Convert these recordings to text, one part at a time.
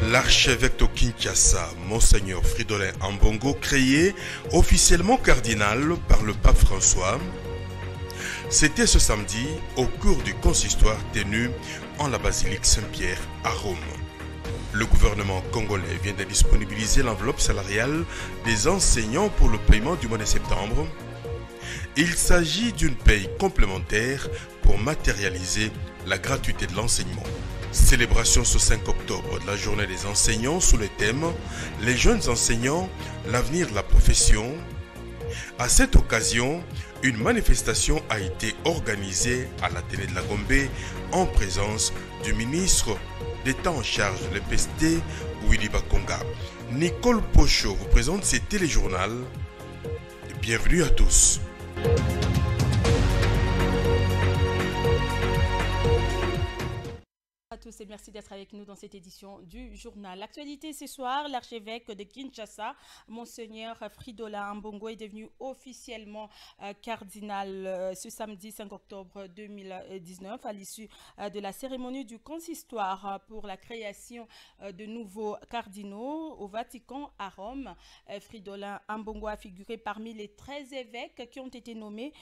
L'archevêque de Kinshasa, Monseigneur Fridolin Ambongo, créé officiellement cardinal par le pape François, c'était ce samedi au cours du consistoire tenu en la basilique Saint-Pierre à Rome. Le gouvernement congolais vient de disponibiliser l'enveloppe salariale des enseignants pour le paiement du mois de septembre. Il s'agit d'une paye complémentaire pour matérialiser la gratuité de l'enseignement. Célébration ce 5 octobre de la journée des enseignants sous le thème « Les jeunes enseignants, l'avenir de la profession ». À cette occasion, une manifestation a été organisée à l'Athénée de la Gombe en présence du ministre d'État en charge de l'EPST, Willy Bakonga. Nicole Pochot vous présente ce téléjournal. Bienvenue à tous. À tous et merci d'être avec nous dans cette édition du journal. L'actualité ce soir, l'archevêque de Kinshasa, Monseigneur Fridolin Ambongo, est devenu officiellement cardinal ce samedi 5 octobre 2019 à l'issue de la cérémonie du consistoire pour la création de nouveaux cardinaux au Vatican à Rome. Fridolin Ambongo a figuré parmi les 13 évêques qui ont été nommés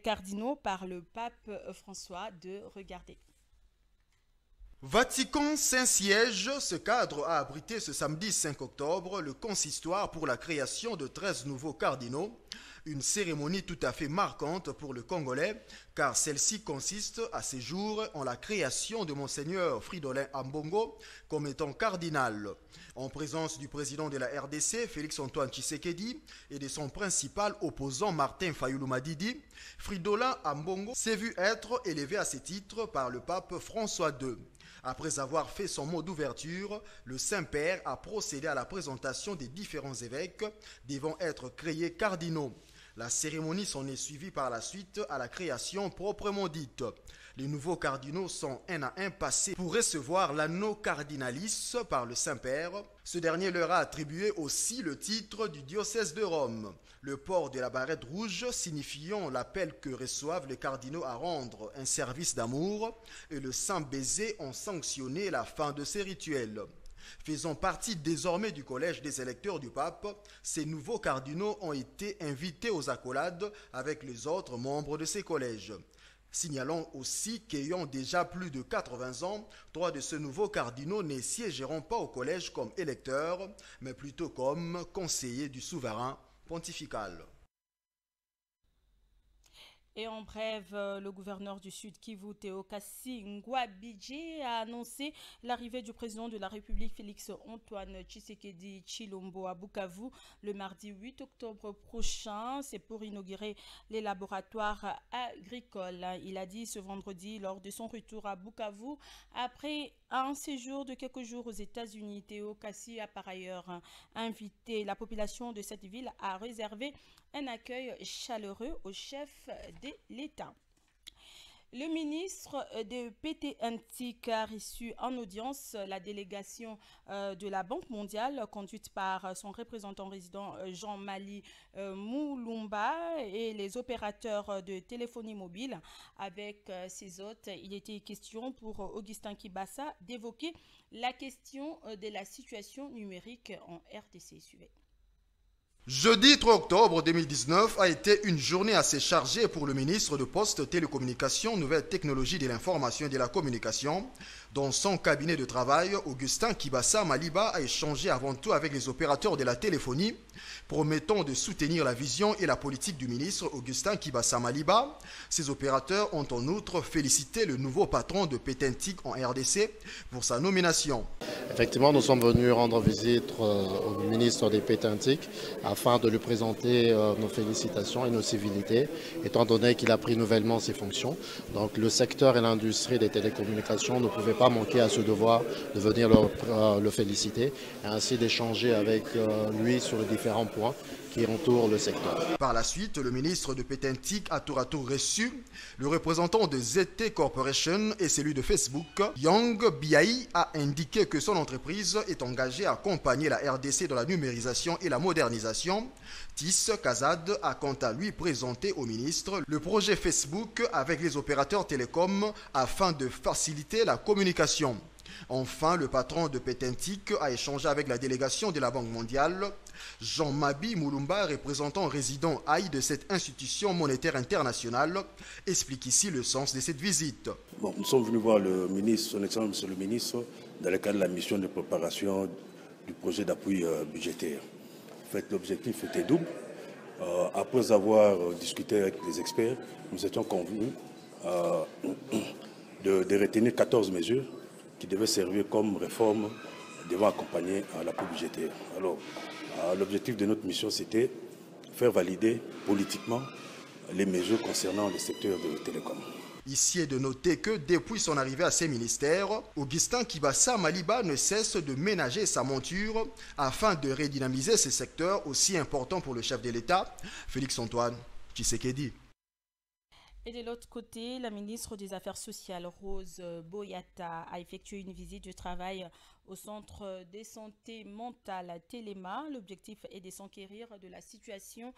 cardinaux par le pape François. De regarder. Vatican Saint-Siège, ce cadre a abrité ce samedi 5 octobre le consistoire pour la création de 13 nouveaux cardinaux. Une cérémonie tout à fait marquante pour le Congolais, car celle-ci consiste à ces jours en la création de Monseigneur Fridolin Ambongo comme étant cardinal. En présence du président de la RDC, Félix-Antoine Tshisekedi, et de son principal opposant Martin Fayulu Madidi, Fridolin Ambongo s'est vu être élevé à ce titre par le pape François II. Après avoir fait son mot d'ouverture, le Saint-Père a procédé à la présentation des différents évêques devant être créés cardinaux. La cérémonie s'en est suivie par la suite à la création proprement dite. Les nouveaux cardinaux sont un à un passés pour recevoir l'anneau cardinalis par le Saint-Père. Ce dernier leur a attribué aussi le titre du diocèse de Rome. Le port de la barrette rouge signifiant l'appel que reçoivent les cardinaux à rendre un service d'amour, et le saint baiser ont sanctionné la fin de ces rituels. Faisant partie désormais du collège des électeurs du pape, ces nouveaux cardinaux ont été invités aux accolades avec les autres membres de ces collèges. Signalons aussi qu'ayant déjà plus de 80 ans, 3 de ces nouveaux cardinaux ne siégeront pas au collège comme électeurs, mais plutôt comme conseillers du souverain pontifical. Et en bref, le gouverneur du Sud Kivu, Théocassi Ngouabidje, a annoncé l'arrivée du président de la République, Félix-Antoine Tshisekedi Tshilombo, à Bukavu le mardi 8 octobre prochain. C'est pour inaugurer les laboratoires agricoles. Il a dit ce vendredi lors de son retour à Bukavu après un séjour de quelques jours aux États-Unis. Théocassi a par ailleurs invité la population de cette ville à réserver un accueil chaleureux au chef de l'État. Le ministre de PT a reçu en audience la délégation de la Banque mondiale conduite par son représentant résident Jean-Mali Moulumba et les opérateurs de téléphonie mobile. Avec ses hôtes, il était question pour Augustin Kibassa d'évoquer la question de la situation numérique en RDC. Suivez. Jeudi 3 octobre 2019 a été une journée assez chargée pour le ministre de Postes, Télécommunications, Nouvelles Technologies de l'Information et de la Communication. Dans son cabinet de travail, Augustin Kibassa Maliba a échangé avant tout avec les opérateurs de la téléphonie, promettant de soutenir la vision et la politique du ministre Augustin Kibassa Maliba. Ces opérateurs ont en outre félicité le nouveau patron de Petentic en RDC pour sa nomination. Effectivement, nous sommes venus rendre visite au ministre des Petentic afin de lui présenter nos félicitations et nos civilités, étant donné qu'il a pris nouvellement ses fonctions. Donc le secteur et l'industrie des télécommunications ne pouvaient pas manquer à ce devoir de venir le féliciter et ainsi d'échanger avec lui sur les différents points qui entourent le secteur. Par la suite, le ministre de Pétentique a tour à tour reçu le représentant de ZT Corporation et celui de Facebook. Yang Biaï a indiqué que son entreprise est engagée à accompagner la RDC dans la numérisation et la modernisation. Tis Kazad a quant à lui présenté au ministre le projet Facebook avec les opérateurs télécoms afin de faciliter la communication. Enfin, le patron de Pétentique a échangé avec la délégation de la Banque mondiale. Jean-Mabi Moulumba, représentant résident AI de cette institution monétaire internationale, explique ici le sens de cette visite. Bon, nous sommes venus voir le ministre, son excellence monsieur le ministre, dans le cadre de la mission de préparation du projet d'appui budgétaire. En fait, l'objectif était double. Après avoir discuté avec les experts, nous étions convenus de retenir 14 mesures qui devaient servir comme réforme devant accompagner l'appui budgétaire. Alors, l'objectif de notre mission, c'était faire valider politiquement les mesures concernant le secteur de télécom. Ici est de noter que depuis son arrivée à ces ministères, Augustin Kibassa Maliba ne cesse de ménager sa monture afin de redynamiser ces secteurs aussi importants pour le chef de l'État, Félix-Antoine Tshisekedi. Et de l'autre côté, la ministre des Affaires sociales, Rose Boyata, a effectué une visite de travail au centre de santé mentale Téléma. L'objectif est de s'enquérir de la situation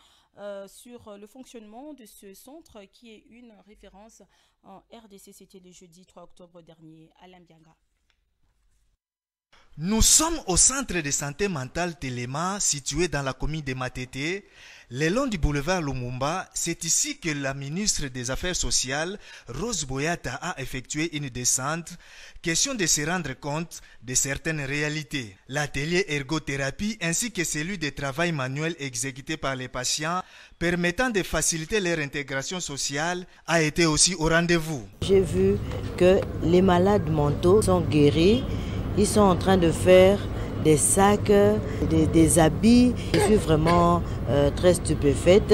sur le fonctionnement de ce centre qui est une référence en RDC. C'était le jeudi 3 octobre dernier. Alain Bianga. Nous sommes au centre de santé mentale Téléma, situé dans la commune de Matete, le long du boulevard Lumumba. C'est ici que la ministre des Affaires sociales, Rose Boyata, a effectué une descente, question de se rendre compte de certaines réalités. L'atelier ergothérapie ainsi que celui de travail manuel exécuté par les patients, permettant de faciliter leur intégration sociale, a été aussi au rendez-vous. J'ai vu que les malades mentaux sont guéris. Ils sont en train de faire des sacs, des habits. Je suis vraiment très stupéfaite.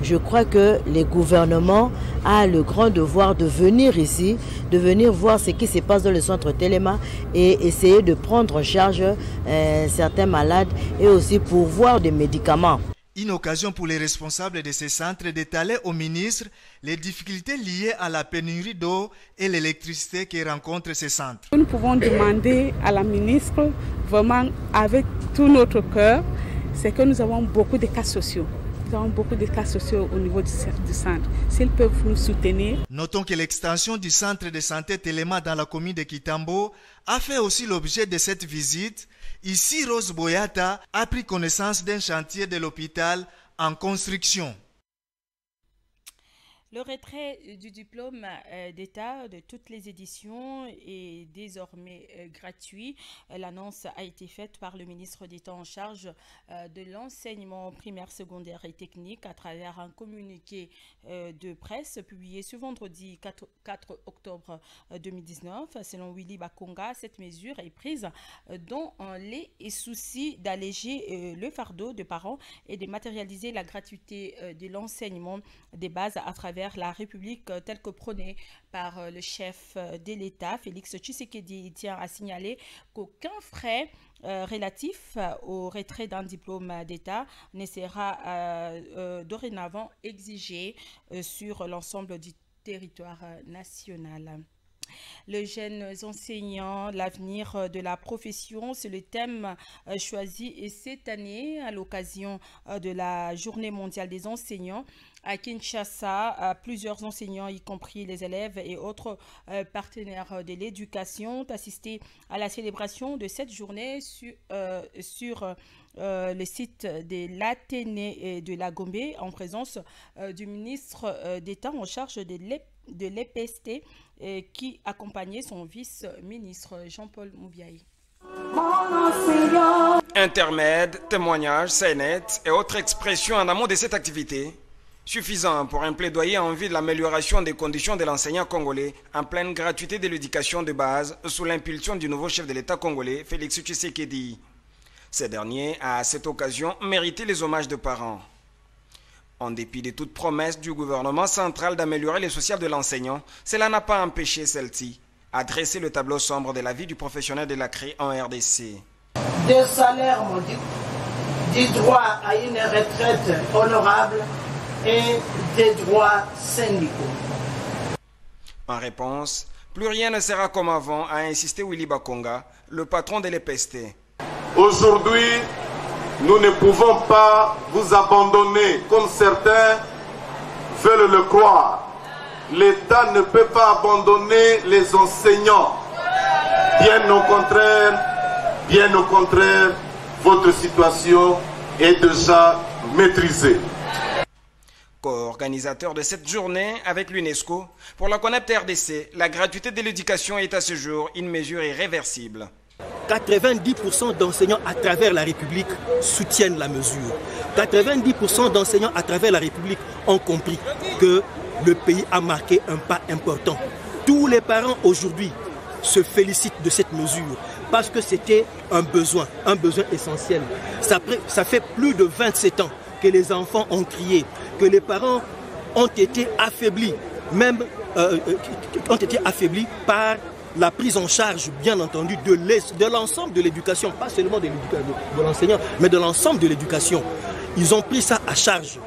Je crois que les gouvernements ont le grand devoir de venir ici, de venir voir ce qui se passe dans le centre Téléma et essayer de prendre en charge certains malades et aussi pourvoir des médicaments. Une occasion pour les responsables de ces centres d'étaler au ministre les difficultés liées à la pénurie d'eau et l'électricité que rencontrent ces centres. Nous pouvons demander à la ministre, vraiment avec tout notre cœur, c'est que nous avons beaucoup de cas sociaux. Nous avons beaucoup de cas sociaux au niveau du centre. S'ils peuvent nous soutenir. Notons que l'extension du centre de santé Téléma dans la commune de Kitambo a fait aussi l'objet de cette visite. Ici, Rose Boyata a pris connaissance d'un chantier de l'hôpital en construction. Le retrait du diplôme d'État de toutes les éditions est désormais gratuit. L'annonce a été faite par le ministre d'État en charge de l'enseignement primaire, secondaire et technique à travers un communiqué de presse publié ce vendredi 4 octobre 2019. Selon Willy Bakonga, cette mesure est prise dans les soucis d'alléger le fardeau de parents et de matérialiser la gratuité de l'enseignement des bases à travers la République telle que prônée par le chef de l'État, Félix Tshisekedi. Il tient à signaler qu'aucun frais relatif au retrait d'un diplôme d'État ne sera dorénavant exigé sur l'ensemble du territoire national. Les jeunes enseignants, l'avenir de la profession, c'est le thème choisi cette année à l'occasion de la Journée mondiale des enseignants. À Kinshasa, plusieurs enseignants, y compris les élèves et autres partenaires de l'éducation, ont assisté à la célébration de cette journée sur le site de l'Athénée de la Gombe en présence du ministre d'État en charge de l'EPST qui accompagnait son vice-ministre Jean-Paul Moubiaï. Intermède, témoignages, scénettes et autres expressions en amont de cette activité, suffisant pour un plaidoyer en vue de l'amélioration des conditions de l'enseignant congolais en pleine gratuité de l'éducation de base sous l'impulsion du nouveau chef de l'État congolais, Félix Tshisekedi. Ce dernier a à cette occasion mérité les hommages de parents. En dépit de toute promesse du gouvernement central d'améliorer le social de l'enseignant, cela n'a pas empêché celle-ci à dresser le tableau sombre de la vie du professionnel de la CRI en RDC. Des salaires modiques, du droit à une retraite honorable et des droits syndicaux. En réponse, plus rien ne sera comme avant, a insisté Willy Bakonga, le patron de l'EPST. Aujourd'hui, nous ne pouvons pas vous abandonner comme certains veulent le croire. L'État ne peut pas abandonner les enseignants. Bien au contraire, votre situation est déjà maîtrisée. Co-organisateur de cette journée avec l'UNESCO, pour la CONEPT RDC, la gratuité de l'éducation est à ce jour une mesure irréversible. 90% d'enseignants à travers la République soutiennent la mesure. 90% d'enseignants à travers la République ont compris que le pays a marqué un pas important. Tous les parents aujourd'hui se félicitent de cette mesure parce que c'était un besoin essentiel. Ça fait plus de 27 ans que les enfants ont crié, que les parents ont été affaiblis, ont été affaiblis par la prise en charge, bien entendu, de l'ensemble de l'éducation, pas seulement de l'enseignant, mais de l'ensemble de l'éducation. Ils ont pris ça à charge.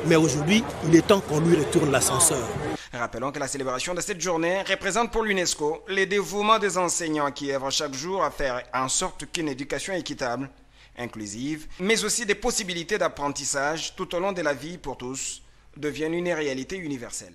Mais aujourd'hui, il est temps qu'on lui retourne l'ascenseur. Rappelons que la célébration de cette journée représente pour l'UNESCO le dévouement des enseignants qui œuvrent chaque jour à faire en sorte qu'une éducation équitable, inclusive, mais aussi des possibilités d'apprentissage tout au long de la vie pour tous, deviennent une réalité universelle.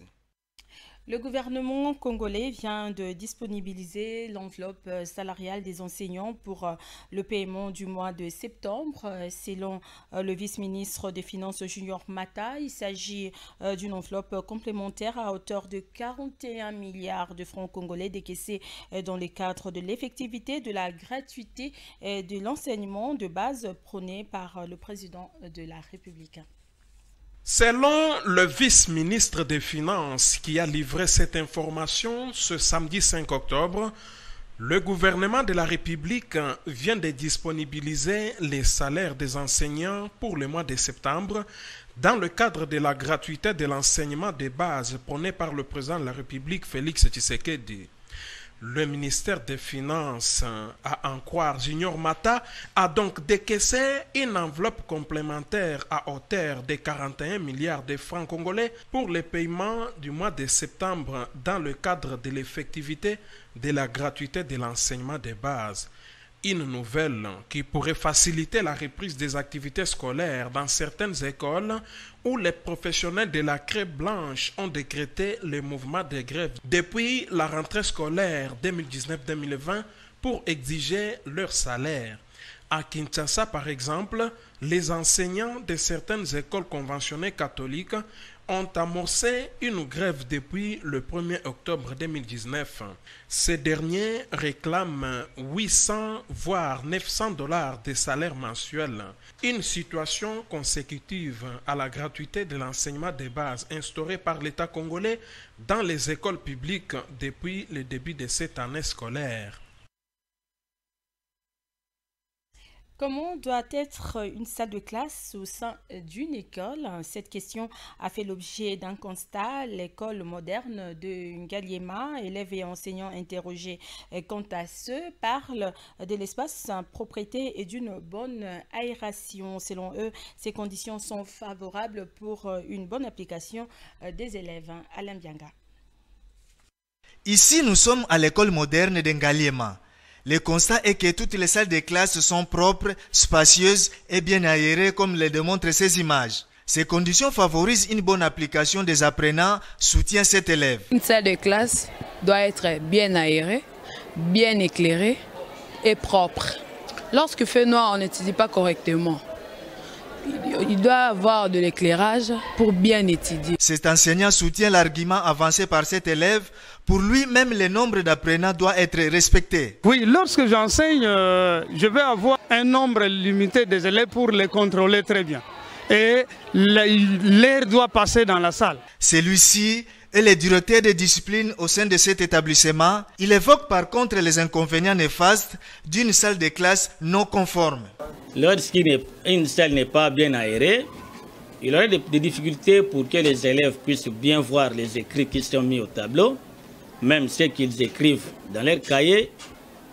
Le gouvernement congolais vient de disponibiliser l'enveloppe salariale des enseignants pour le paiement du mois de septembre. Selon le vice-ministre des Finances Junior Mata, il s'agit d'une enveloppe complémentaire à hauteur de 41 milliards de francs congolais décaissés dans le cadre de l'effectivité de la gratuité de l'enseignement de base prônée par le président de la République. Selon le vice-ministre des Finances qui a livré cette information ce samedi 5 octobre, le gouvernement de la République vient de disponibiliser les salaires des enseignants pour le mois de septembre dans le cadre de la gratuité de l'enseignement de base prôné par le président de la République Félix Tshisekedi. Le ministère des Finances, à en croire Junior Mata, a donc décaissé une enveloppe complémentaire à hauteur de 41 milliards de francs congolais pour les paiements du mois de septembre dans le cadre de l'effectivité de la gratuité de l'enseignement de base. Une nouvelle qui pourrait faciliter la reprise des activités scolaires dans certaines écoles où les professionnels de la Crête Blanche ont décrété le mouvement de grève depuis la rentrée scolaire 2019-2020 pour exiger leur salaire. À Kinshasa, par exemple, les enseignants de certaines écoles conventionnées catholiques ont amorcé une grève depuis le 1er octobre 2019. Ces derniers réclament 800 voire 900 $ de salaire mensuel. Une situation consécutive à la gratuité de l'enseignement de base instaurée par l'État congolais dans les écoles publiques depuis le début de cette année scolaire. Comment doit être une salle de classe au sein d'une école? Cette question a fait l'objet d'un constat. L'école moderne de Ngaliema, élèves et enseignants interrogés quant à ce, parlent de l'espace, propriété et d'une bonne aération. Selon eux, ces conditions sont favorables pour une bonne application des élèves. Alain Bianga. Ici, nous sommes à l'école moderne de Ngaliema. Le constat est que toutes les salles de classe sont propres, spacieuses et bien aérées comme le démontrent ces images. Ces conditions favorisent une bonne application des apprenants, soutient cet élève. Une salle de classe doit être bien aérée, bien éclairée et propre. Lorsqu'il fait noir, on n'étudie pas correctement. Il doit avoir de l'éclairage pour bien étudier. Cet enseignant soutient l'argument avancé par cet élève. Pour lui, même le nombre d'apprenants doit être respecté. Oui, lorsque j'enseigne, je vais avoir un nombre limité des élèves pour les contrôler très bien. Et l'air doit passer dans la salle. Celui-ci est le directeur de discipline au sein de cet établissement. Il évoque par contre les inconvénients néfastes d'une salle de classe non conforme. Lorsqu'une salle n'est pas bien aérée, il y aurait des difficultés pour que les élèves puissent bien voir les écrits qui sont mis au tableau. Même ceux qu'ils écrivent dans leur cahier,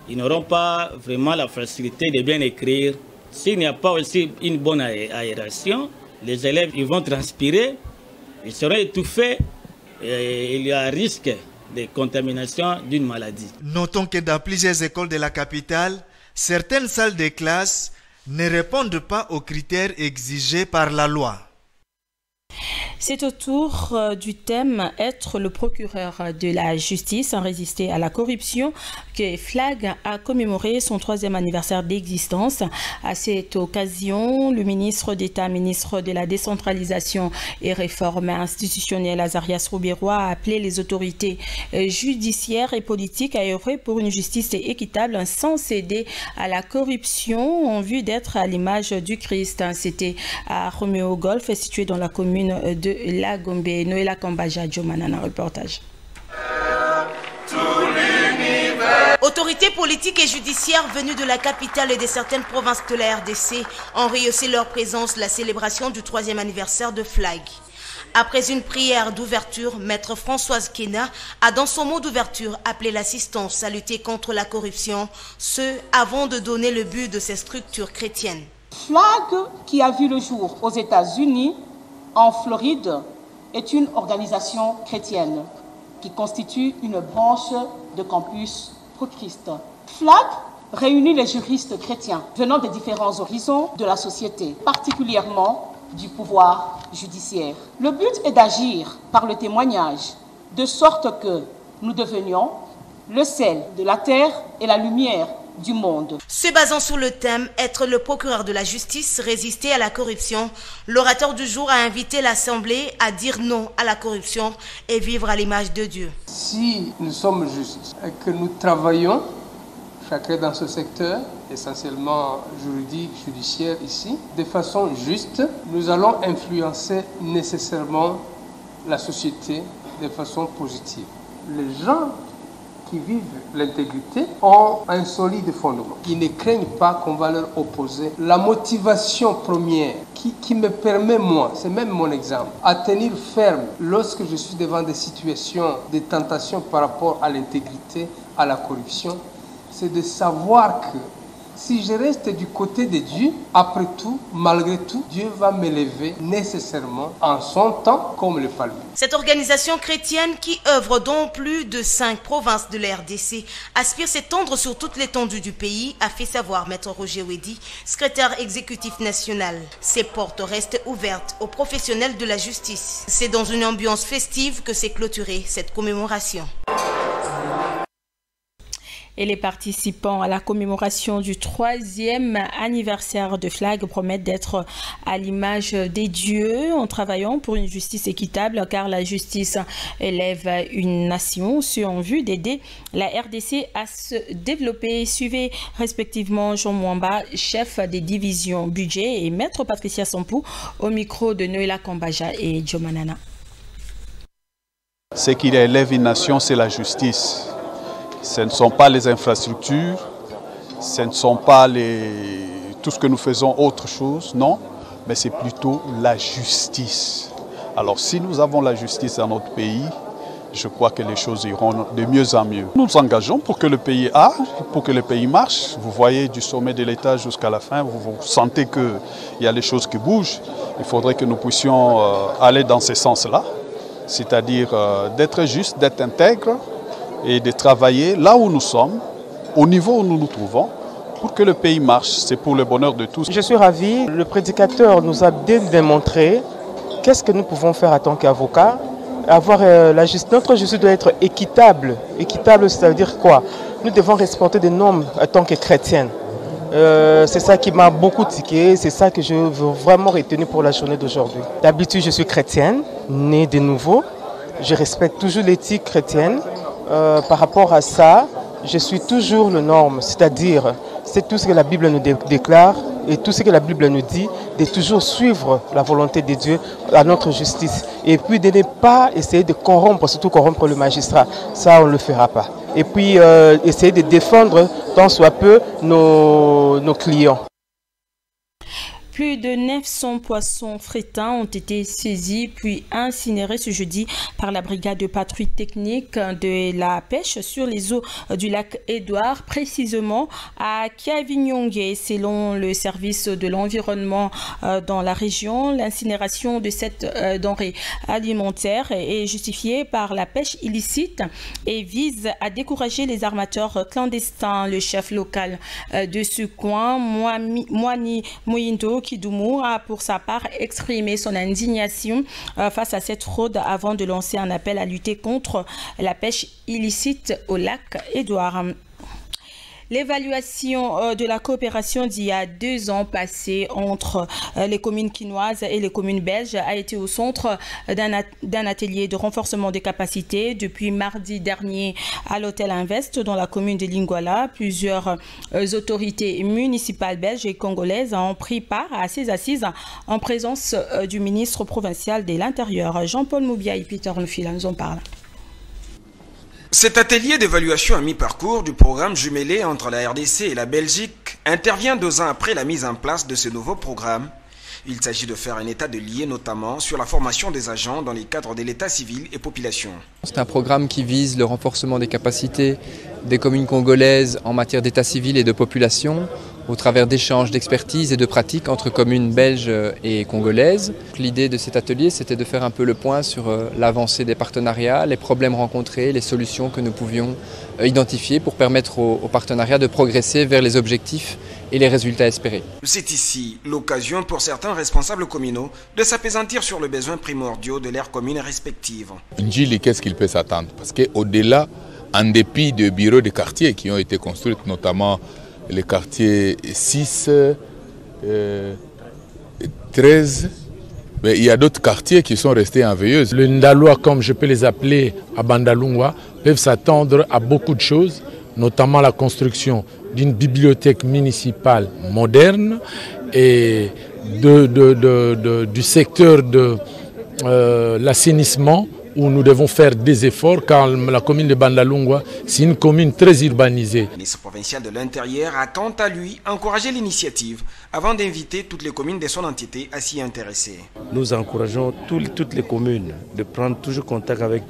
ils n'auront pas vraiment la facilité de bien écrire s'il n'y a pas aussi une bonne aération, les élèves ils vont transpirer, ils seront étouffés et il y a un risque de contamination d'une maladie. Notons que dans plusieurs écoles de la capitale, certaines salles de classe ne répondent pas aux critères exigés par la loi. C'est autour du thème « Être le procureur de la justice en résister à la corruption » que FLAG a commémoré son 3e anniversaire d'existence. À cette occasion, le ministre d'État, ministre de la décentralisation et réforme institutionnelle, Azarias Roubero, a appelé les autorités judiciaires et politiques à œuvrer pour une justice équitable sans céder à la corruption en vue d'être à l'image du Christ. C'était à Roméo Golf, situé dans la commune de La Gombe. Noëlla Kambaja, Jomanana, reportage. Autorités politiques et judiciaires venues de la capitale et de certaines provinces de la RDC ont rehaussé leur présence la célébration du 3e anniversaire de FLAG. Après une prière d'ouverture, Maître Françoise Kena a dans son mot d'ouverture appelé l'assistance à lutter contre la corruption, ce avant de donner le but de ces structures chrétiennes. FLAG, qui a vu le jour aux États-Unis, en Floride, est une organisation chrétienne qui constitue une branche de Campus pour Christ. FLAG réunit les juristes chrétiens venant des différents horizons de la société, particulièrement du pouvoir judiciaire. Le but est d'agir par le témoignage, de sorte que nous devenions le sel de la terre et la lumière du monde. Se basant sur le thème « Être le procureur de la justice, résister à la corruption », l'orateur du jour a invité l'Assemblée à dire non à la corruption et vivre à l'image de Dieu. Si nous sommes justes et que nous travaillons, chacun dans ce secteur, essentiellement juridique, judiciaire ici, de façon juste, nous allons influencer nécessairement la société de façon positive. Les gens qui vivent l'intégrité ont un solide fondement. Ils ne craignent pas qu'on va leur opposer. La motivation première qui me permet, moi, c'est même mon exemple, à tenir ferme lorsque je suis devant des situations de tentation par rapport à l'intégrité, à la corruption, c'est de savoir que si je reste du côté de Dieu, après tout, malgré tout, Dieu va m'élever nécessairement en son temps comme le palmier. Cette organisation chrétienne qui œuvre dans plus de 5 provinces de la RDC aspire s'étendre sur toute l'étendue du pays, a fait savoir Maître Roger Wedi, secrétaire exécutif national. Ses portes restent ouvertes aux professionnels de la justice. C'est dans une ambiance festive que s'est clôturée cette commémoration. Et les participants à la commémoration du 3e anniversaire de FLAG promettent d'être à l'image des dieux en travaillant pour une justice équitable, car la justice élève une nation, ce en vue d'aider la RDC à se développer. Suivez respectivement Jean Mwamba, chef des divisions budget, et Maître Patricia Sampou au micro de Noëlla Kambaja et Jomanana. Ce qui élève une nation, c'est la justice. Ce ne sont pas les infrastructures, ce ne sont pas tout ce que nous faisons autre chose, non, mais c'est plutôt la justice. Alors si nous avons la justice dans notre pays, je crois que les choses iront de mieux en mieux. Nous nous engageons pour que le pays pour que le pays marche. Vous voyez du sommet de l'État jusqu'à la fin, vous sentez qu'il y a des choses qui bougent. Il faudrait que nous puissions aller dans ce sens-là, c'est-à-dire d'être juste, d'être intègre, et de travailler là où nous sommes, au niveau où nous nous trouvons, pour que le pays marche. C'est pour le bonheur de tous. Je suis ravi. Le prédicateur nous a bien démontré qu'est-ce que nous pouvons faire en tant qu'avocats. Avoir notre justice doit être équitable. Équitable, ça veut dire quoi? Nous devons respecter des normes en tant que chrétiennes. C'est ça qui m'a beaucoup tiqué, c'est ça que je veux vraiment retenir pour la journée d'aujourd'hui. D'habitude, je suis chrétienne, née de nouveau. Je respecte toujours l'éthique chrétienne. Par rapport à ça, je suis toujours le norme, c'est-à-dire c'est tout ce que la Bible nous déclare et tout ce que la Bible nous dit, de toujours suivre la volonté de Dieu à notre justice. Et puis de ne pas essayer de corrompre, surtout corrompre le magistrat, ça on ne le fera pas. Et puis essayer de défendre tant soit peu nos clients. Plus de 900 poissons frétins ont été saisis puis incinérés ce jeudi par la brigade de patrouille technique de la pêche sur les eaux du lac Édouard, précisément à Kiavinyongue. Selon le service de l'environnement dans la région, l'incinération de cette denrée alimentaire est justifiée par la pêche illicite et vise à décourager les armateurs clandestins. Le chef local de ce coin, Moani Moyindo Kidoumou, a pour sa part exprimé son indignation face à cette fraude avant de lancer un appel à lutter contre la pêche illicite au lac Édouard. L'évaluation de la coopération d'il y a 2 ans passés entre les communes quinoises et les communes belges a été au centre d'un atelier de renforcement des capacités depuis mardi dernier à l'hôtel Invest dans la commune de Lingouala. Plusieurs autorités municipales belges et congolaises ont pris part à ces assises en présence du ministre provincial de l'Intérieur. Jean-Paul Moubia et Peter Lefila nous en parlent. Cet atelier d'évaluation à mi-parcours du programme jumelé entre la RDC et la Belgique intervient 2 ans après la mise en place de ce nouveau programme. Il s'agit de faire un état de lié notamment sur la formation des agents dans les cadres de l'état civil et population. C'est un programme qui vise le renforcement des capacités des communes congolaises en matière d'état civil et de population au travers d'échanges d'expertise et de pratiques entre communes belges et congolaises. L'idée de cet atelier, c'était de faire un peu le point sur l'avancée des partenariats, les problèmes rencontrés, les solutions que nous pouvions identifier pour permettre aux partenariats de progresser vers les objectifs et les résultats espérés. C'est ici l'occasion pour certains responsables communaux de s'appesantir sur les besoins primordiaux de leurs communes respectives. Njili, qu'est-ce qu'il peut s'attendre? Parce qu'au-delà, en dépit de bureaux de quartier qui ont été construits, notamment les quartiers 6, 13, mais il y a d'autres quartiers qui sont restés en veilleuse. Le Ndalois, comme je peux les appeler à Bandalungwa, peuvent s'attendre à beaucoup de choses, notamment la construction d'une bibliothèque municipale moderne et du secteur de l'assainissement, où nous devons faire des efforts car la commune de Bandalungwa, c'est une commune très urbanisée. Le ministre provincial de l'Intérieur a quant à lui encouragé l'initiative avant d'inviter toutes les communes de son entité à s'y intéresser. Nous encourageons toutes les communes de prendre toujours contact avec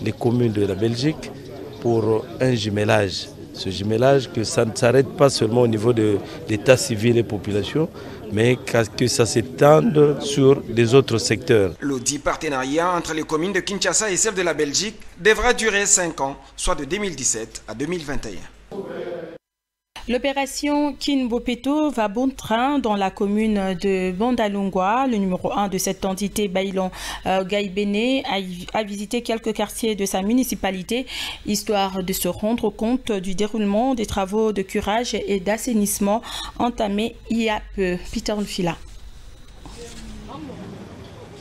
les communes de la Belgique pour un jumelage. Ce jumelage, que ça ne s'arrête pas seulement au niveau de l'état civil et population, mais que ça s'étende sur des autres secteurs. L'audit partenariat entre les communes de Kinshasa et celles de la Belgique devra durer 5 ans, soit de 2017 à 2021. L'opération Kinbopeto va bon train dans la commune de Bandalungwa. Le numéro 1 de cette entité, Bailon Gaïbene, a visité quelques quartiers de sa municipalité, histoire de se rendre compte du déroulement des travaux de curage et d'assainissement entamés il y a peu. Peter Lefila.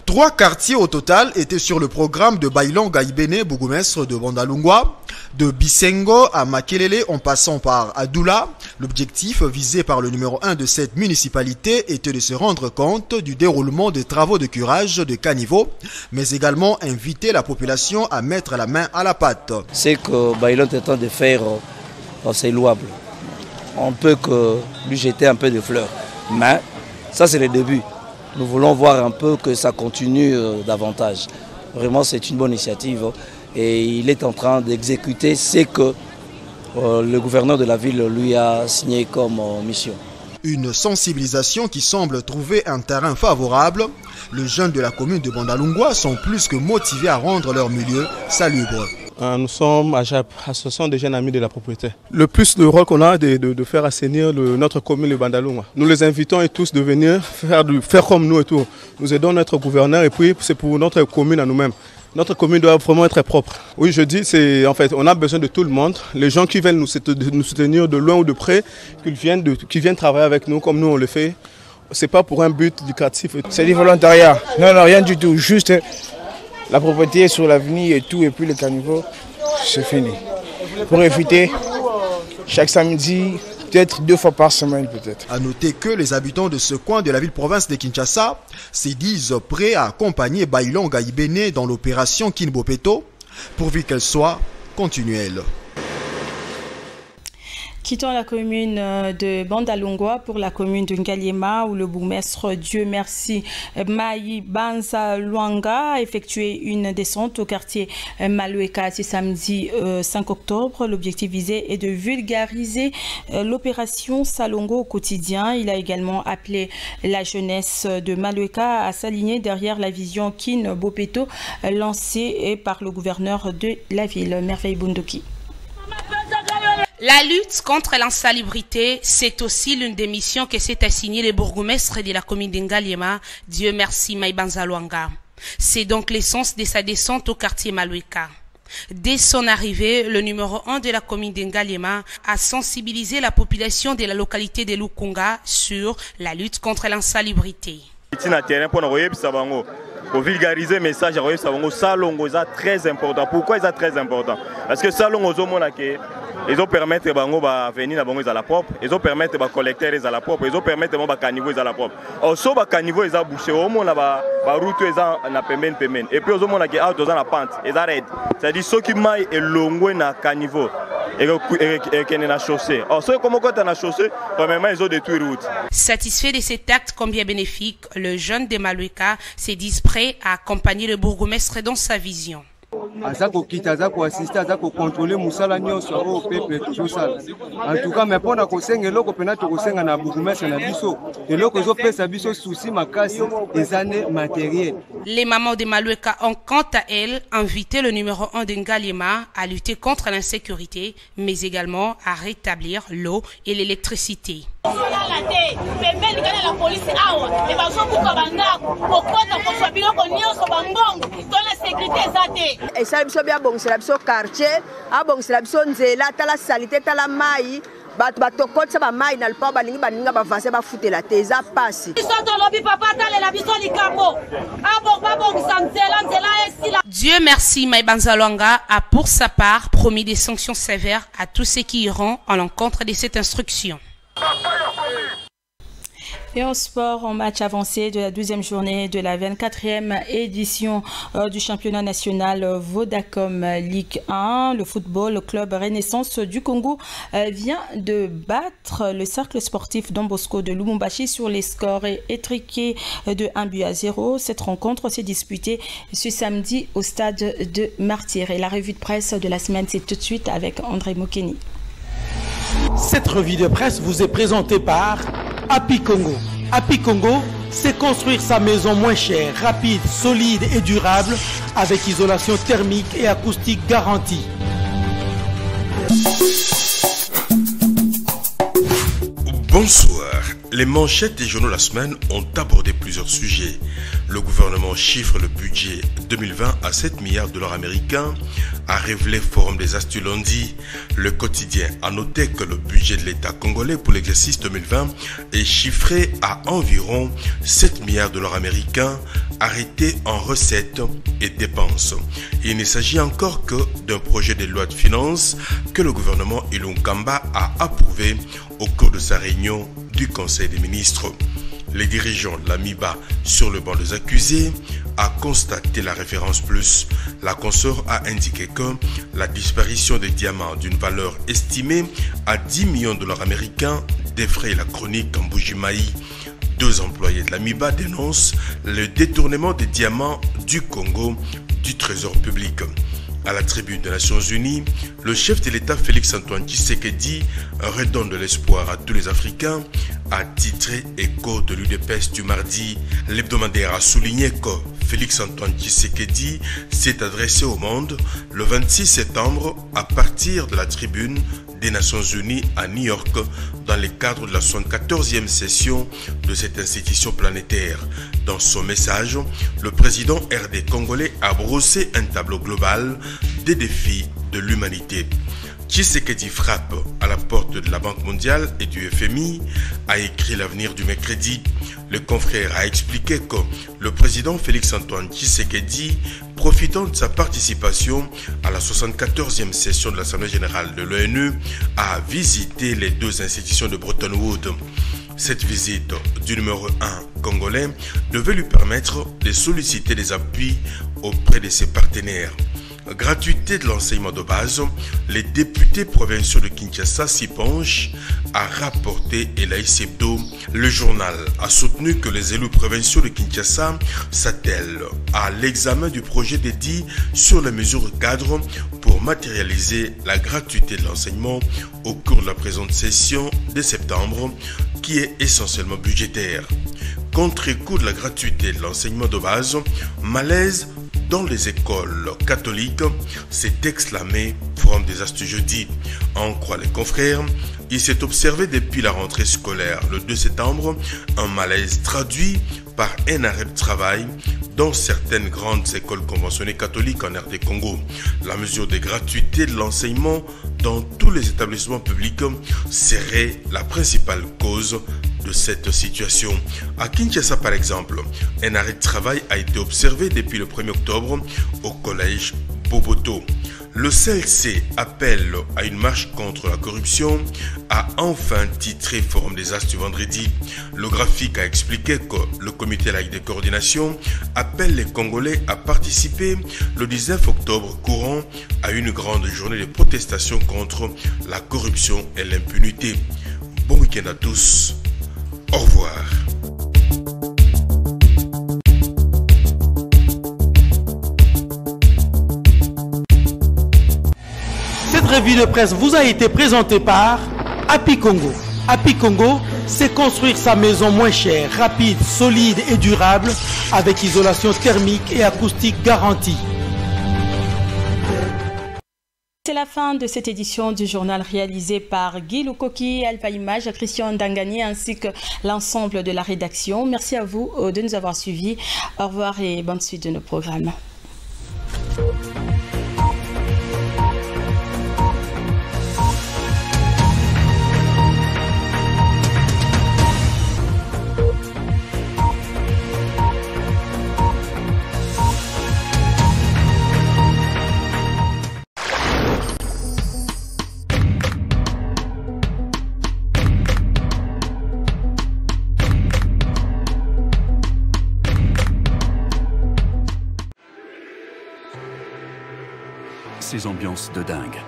3 quartiers au total étaient sur le programme de Bailon Gaïbene, bourgmestre de Bandalungwa, de Bisengo à Makelele en passant par Adoula. L'objectif visé par le numéro 1 de cette municipalité était de se rendre compte du déroulement des travaux de curage de caniveaux, mais également inviter la population à mettre la main à la pâte. Ce que Bailon est en train de faire, c'est louable. On peut que lui jeter un peu de fleurs, mais ça c'est le début. Nous voulons voir un peu que ça continue davantage. Vraiment, c'est une bonne initiative et il est en train d'exécuter ce que le gouverneur de la ville lui a signé comme mission. Une sensibilisation qui semble trouver un terrain favorable. Les jeunes de la commune de Bandalungwa sont plus que motivés à rendre leur milieu salubre. Nous sommes à JAP, Association des jeunes amis de la propriété. Le plus le rôle qu'on a de faire assainir notre commune de Bandalungwa. Nous les invitons tous de venir faire comme nous et tout. Nous aidons notre gouverneur et puis c'est pour notre commune à nous-mêmes. Notre commune doit vraiment être propre. Oui, je dis, en fait, on a besoin de tout le monde. Les gens qui veulent nous soutenir de loin ou de près, qui viennent travailler avec nous comme nous on le fait. C'est pas pour un but lucratif. C'est du volontariat. Non, rien du tout. Juste la propriété sur l'avenir et tout, et puis le caniveau, c'est fini. Pour éviter, chaque samedi, peut-être 2 fois par semaine peut-être. A noter que les habitants de ce coin de la ville-province de Kinshasa se disent prêts à accompagner Bailon Gaïbene dans l'opération Kinbopeto, pourvu qu'elle soit continuelle. Quittons la commune de Bandalungwa pour la commune de Ngaliema où le bourgmestre Dieu merci Maï Banza Luanga a effectué une descente au quartier Malueka ce samedi 5 octobre. L'objectif visé est de vulgariser l'opération Salongo au quotidien. Il a également appelé la jeunesse de Malueka à s'aligner derrière la vision Kin Bopeto lancée par le gouverneur de la ville, Merveille Bundoki. La lutte contre l'insalubrité, c'est aussi l'une des missions que s'est assignée le bourgmestre de la commune d'Ngaliema, Dieu merci Maïbanza Luanga. C'est donc l'essence de sa descente au quartier Malueka. Dès son arrivée, le numéro 1 de la commune d'Ngaliema a sensibilisé la population de la localité de Lukunga sur la lutte contre l'insalubrité. Pour vulgariser le message, Salongo est très important. Pourquoi il est très important? Parce que Salongo ils ont permis de venir à la propre, ils ont permis de collecter à la propre, ils ont permis de caniveau à la propre. Also ba caniveau ils ont bouché au moins la route ils ont pemene et puis au moins la dans la pente ils arrêtent. C'est-à-dire ceux qui maillent et longue na caniveau et qui na chaussée. Also comment quand na chaussée, premièrement ils ont détruit route. Satisfait de cet acte combien bénéfique, le jeune de Malueka s'est dit prêt à accompagner le bourgmestre dans sa vision. Azako kita azako assister azako contrôler musala nyonso au peuple tosala en tout cas mais pona kosenga eloko pena to kosenga na bourgmestre na biso eloko zo pesa biso souci makasi des années matérielles. Les mamans de Malueka ont quant à elles invité le numéro 1 de Ngaliema à lutter contre l'insécurité mais également à rétablir l'eau et l'électricité. Esala biso bia bongisela biso quartier abongisela biso nzela tala salite tala mai bato batokotisa bamai na lipa balingi baninga bavase bafutela te eza pasi Dieu merci Maïbanza Luanga a pour sa part promis des sanctions sévères à tous ceux qui iront à l'encontre de cette instruction. Et en sport, en match avancé de la 12e journée de la 24e édition du championnat national Vodacom Ligue 1, le football, le club Renaissance du Congo vient de battre le cercle sportif Don Bosco de Lubumbashi sur les scores étriqués de 1-0. Cette rencontre s'est disputée ce samedi au stade de Martyr. Et la revue de presse de la semaine, c'est tout de suite avec André Mokeni. Cette revue de presse vous est présentée par Happy Congo. Happy Congo, c'est construire sa maison moins chère, rapide, solide et durable avec isolation thermique et acoustique garantie. Bonsoir. Les manchettes des journaux de la semaine ont abordé plusieurs sujets. Le gouvernement chiffre le budget 2020 à 7 milliards de dollars américains, a révélé Forum des Astuces lundi. Le quotidien a noté que le budget de l'État congolais pour l'exercice 2020 est chiffré à environ 7 milliards de dollars américains, arrêtés en recettes et dépenses. Il ne s'agit encore que d'un projet de loi de finances que le gouvernement Ilunkamba a approuvé au cours de sa réunion du Conseil des ministres. Les dirigeants de la MIBA sur le banc des accusés a constaté la référence plus. La consort a indiqué que la disparition des diamants d'une valeur estimée à 10 millions de dollars américains défraye la chronique en Mbuji-Mayi. 2 employés de la MIBA dénoncent le détournement des diamants du Congo du trésor public. À la tribune des Nations Unies, le chef de l'État Félix-Antoine Tshisekedi redonne de l'espoir à tous les Africains, a titré Écho de l'UDPS du mardi. L'hebdomadaire a souligné que Félix-Antoine Tshisekedi s'est adressé au monde le 26 septembre à partir de la tribune des Nations Unies à New York dans le cadre de la 74e session de cette institution planétaire. Dans son message, le président RD congolais a brossé un tableau global des défis de l'humanité. Tshisekedi frappe à la porte de la Banque mondiale et du FMI, a écrit l'avenir du mercredi. Le confrère a expliqué que le président Félix-Antoine Tshisekedi, profitant de sa participation à la 74e session de l'Assemblée générale de l'ONU, a visité les 2 institutions de Bretton Woods. Cette visite du numéro 1 congolais devait lui permettre de solliciter des appuis auprès de ses partenaires. gratuité de l'enseignement de base, les députés provinciaux de Kinshasa s'y penchent, a rapporté Elaïs Hebdo. Le journal a soutenu que les élus provinciaux de Kinshasa s'attellent à l'examen du projet dédié sur les mesures cadres pour matérialiser la gratuité de l'enseignement au cours de la présente session de septembre, qui est essentiellement budgétaire. Contre-coup de la gratuité de l'enseignement de base, malaise dans les écoles catholiques, c'est exclamé Forum des Astes jeudi. En croit les confrères, il s'est observé depuis la rentrée scolaire le 2 septembre un malaise traduit par un arrêt de travail dans certaines grandes écoles conventionnées catholiques en RD Congo. La mesure de gratuité de l'enseignement dans tous les établissements publics serait la principale cause de cette situation. À Kinshasa, par exemple, un arrêt de travail a été observé depuis le 1er octobre au collège Boboto. Le CLC appelle à une marche contre la corruption, a enfin titré Forum des Astes vendredi. Le graphique a expliqué que le comité laïque de coordination appelle les Congolais à participer le 19 octobre courant à une grande journée de protestation contre la corruption et l'impunité. Bon week-end à tous. Au revoir. Cette revue de presse vous a été présentée par Happy Congo. Happy Congo, c'est construire sa maison moins chère, rapide, solide et durable avec isolation thermique et acoustique garantie. C'est la fin de cette édition du journal réalisé par Guy Lukoki, Alpha Image, Christian Dangani ainsi que l'ensemble de la rédaction. Merci à vous de nous avoir suivis. Au revoir et bonne suite de nos programmes. Ces ambiances de dingue,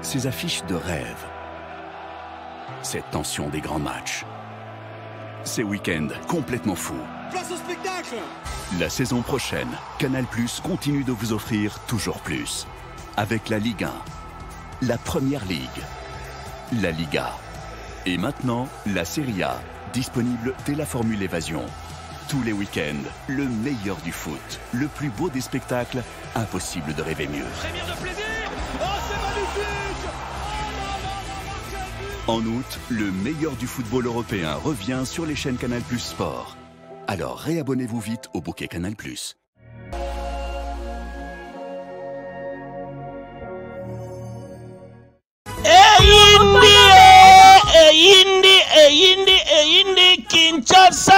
ces affiches de rêve, cette tension des grands matchs, ces week-ends complètement fous. Place au spectacle! La saison prochaine, Canal+ continue de vous offrir toujours plus. Avec la Ligue 1, la Première Ligue, la Liga et maintenant la Serie A, disponible dès la formule Évasion. Tous les week-ends, le meilleur du foot, le plus beau des spectacles, impossible de rêver mieux. Frémir de plaisir! Oh, c'est magnifique! En août, le meilleur du football européen revient sur les chaînes Canal+ Sport. Alors réabonnez-vous vite au bouquet Canal+. Kinshasa